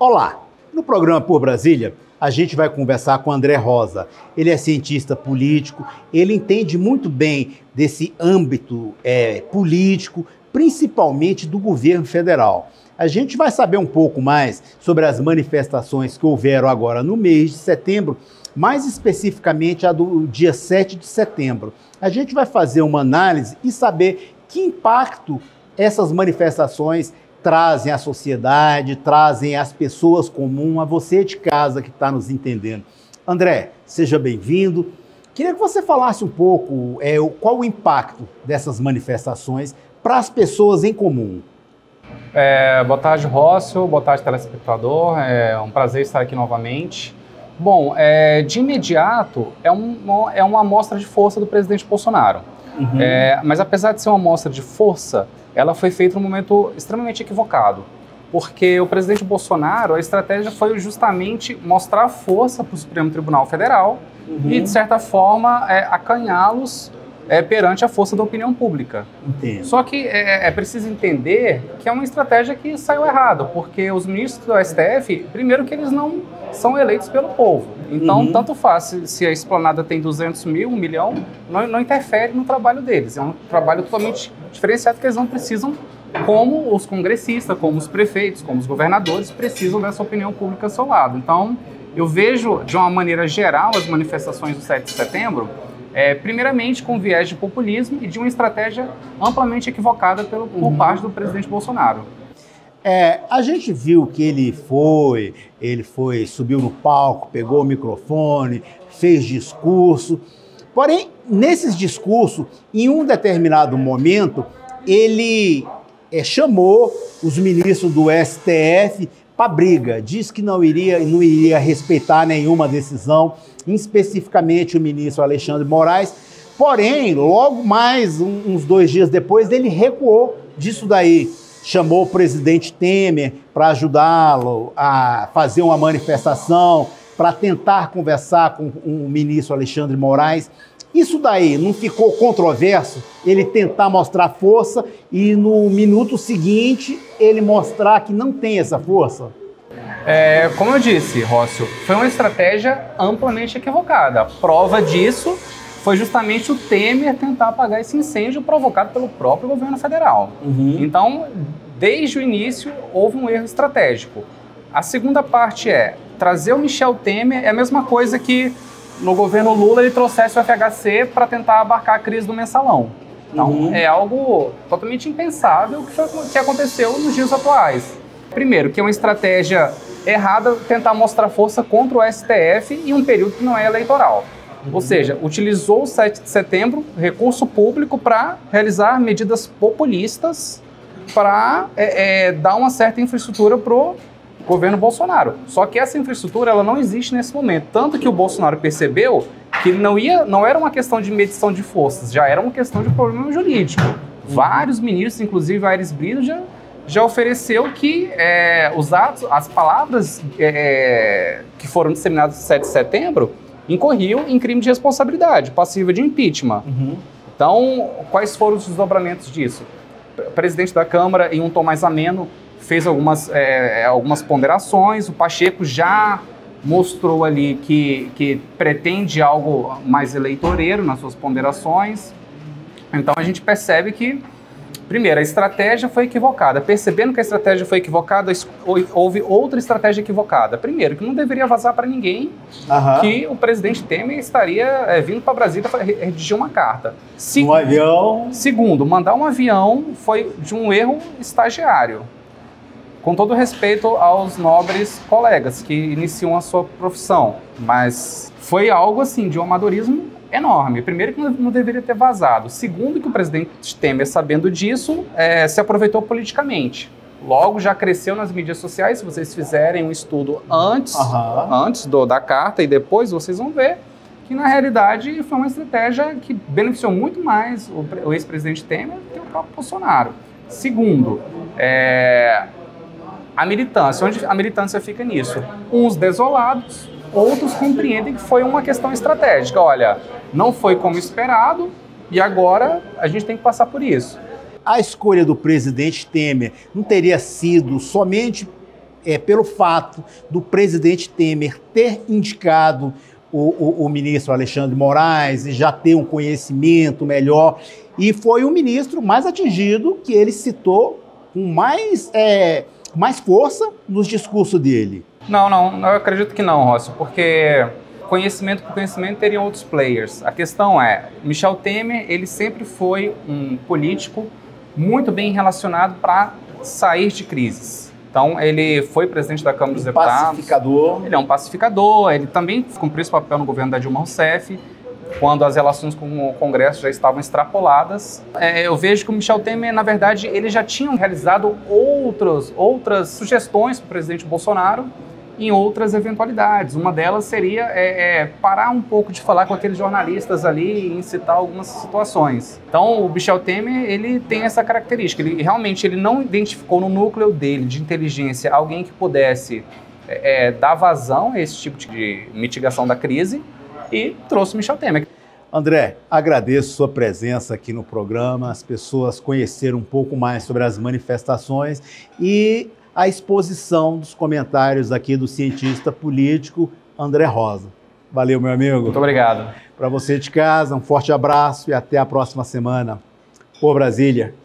Olá! No programa Por Brasília, a gente vai conversar com André Rosa. Ele é cientista político, ele entende muito bem desse âmbito político, principalmente do governo federal. A gente vai saber um pouco mais sobre as manifestações que houveram agora no mês de setembro, mais especificamente a do dia 7 de setembro. A gente vai fazer uma análise e saber que impacto essas manifestações trazem à sociedade, trazem às pessoas comuns, a você de casa que está nos entendendo. André, seja bem-vindo. Queria que você falasse um pouco qual o impacto dessas manifestações para as pessoas em comum. Boa tarde, Rócio. Boa tarde, telespectador. É um prazer estar aqui novamente. Bom, de imediato, é uma amostra de força do presidente Bolsonaro. Uhum. Mas apesar de ser uma amostra de força, ela foi feita num momento extremamente equivocado. Porque o presidente Bolsonaro, a estratégia foi justamente mostrar força para o Supremo Tribunal Federal e, de certa forma, acanhá-los perante a força da opinião pública. Entendo. Só que é preciso entender que é uma estratégia que saiu errada, porque os ministros do STF, primeiro que eles não são eleitos pelo povo. Então, tanto faz se a esplanada tem 200 mil, 1 milhão, não interfere no trabalho deles. É um trabalho totalmente diferenciado que eles não precisam, como os congressistas, como os prefeitos, como os governadores, precisam dessa opinião pública ao seu lado. Então, eu vejo, de uma maneira geral, as manifestações do 7 de setembro, primeiramente com viés de populismo e de uma estratégia amplamente equivocada por parte do presidente Bolsonaro. A gente viu que ele subiu no palco, pegou o microfone, fez discurso. Porém, nesses discursos, em um determinado momento, ele chamou os ministros do STF para briga. Diz que não iria respeitar nenhuma decisão, especificamente o ministro Alexandre Moraes. Porém, logo mais, uns 2 dias depois, ele recuou disso daí. Chamou o presidente Temer para ajudá-lo a fazer uma manifestação, para tentar conversar com o ministro Alexandre Moraes. Isso daí não ficou controverso? Ele tentar mostrar força e no minuto seguinte ele mostrar que não tem essa força? Como eu disse, Rócio, foi uma estratégia amplamente equivocada. A prova disso foi justamente o Temer tentar apagar esse incêndio provocado pelo próprio governo federal. Então, desde o início, houve um erro estratégico. A segunda parte trazer o Michel Temer é a mesma coisa que no governo Lula ele trouxesse o FHC para tentar abarcar a crise do mensalão. Então, é algo totalmente impensável que aconteceu nos dias atuais. Primeiro, que é uma estratégia errada tentar mostrar força contra o STF em um período que não é eleitoral. Ou seja, utilizou o 7 de setembro, recurso público, para realizar medidas populistas para dar uma certa infraestrutura para o governo Bolsonaro. Só que essa infraestrutura ela não existe nesse momento. Tanto que o Bolsonaro percebeu que não era uma questão de medição de forças, já era uma questão de problema jurídico. Vários ministros, inclusive Aires Brito, já ofereceu que os atos, as palavras que foram disseminadas no 7 de setembro incorriam em crime de responsabilidade, passível de impeachment. Então, quais foram os desdobramentos disso? O presidente da Câmara, em um tom mais ameno, fez algumas ponderações. O Pacheco já mostrou ali que pretende algo mais eleitoreiro nas suas ponderações. Então, a gente percebe que, primeiro, a estratégia foi equivocada. Percebendo que a estratégia foi equivocada, houve outra estratégia equivocada. Primeiro, que não deveria vazar para ninguém que o presidente Temer estaria vindo para Brasília para redigir uma carta. Um avião. Segundo, mandar um avião foi de um erro estagiário. Com todo respeito aos nobres colegas que iniciam a sua profissão, mas foi algo assim de um amadorismo enorme. Primeiro, que não deveria ter vazado. Segundo, que o presidente Temer, sabendo disso, se aproveitou politicamente. Logo, já cresceu nas mídias sociais. Se vocês fizerem um estudo antes da carta e depois, vocês vão ver que, na realidade, foi uma estratégia que beneficiou muito mais o ex-presidente Temer do que o próprio Bolsonaro. Segundo, a militância. Onde a militância fica nisso? Uns desolados, outros compreendem que foi uma questão estratégica. Olha, não foi como esperado e agora a gente tem que passar por isso. A escolha do presidente Temer não teria sido somente pelo fato do presidente Temer ter indicado o ministro Alexandre de Moraes e já ter um conhecimento melhor, e foi o ministro mais atingido, que ele citou com mais força nos discursos dele. Não, eu acredito que não, Rócio, porque conhecimento por conhecimento teriam outros players. A questão é, Michel Temer, ele sempre foi um político muito bem relacionado para sair de crises. Então, ele foi presidente da Câmara dos Deputados. Pacificador. Ele é um pacificador, ele também cumpriu esse papel no governo da Dilma Rousseff, quando as relações com o Congresso já estavam extrapoladas. Eu vejo que o Michel Temer, na verdade, ele já tinha realizado outras sugestões para o presidente Bolsonaro em outras eventualidades. Uma delas seria parar um pouco de falar com aqueles jornalistas ali e incitar algumas situações. Então, o Michel Temer, ele tem essa característica. Ele realmente não identificou no núcleo dele de inteligência alguém que pudesse dar vazão a esse tipo de mitigação da crise e trouxe o Michel Temer. André, agradeço sua presença aqui no programa, as pessoas conheceram um pouco mais sobre as manifestações e a exposição dos comentários aqui do cientista político André Rosa. Valeu, meu amigo. Muito obrigado. Para você de casa, um forte abraço e até a próxima semana. Por Brasília.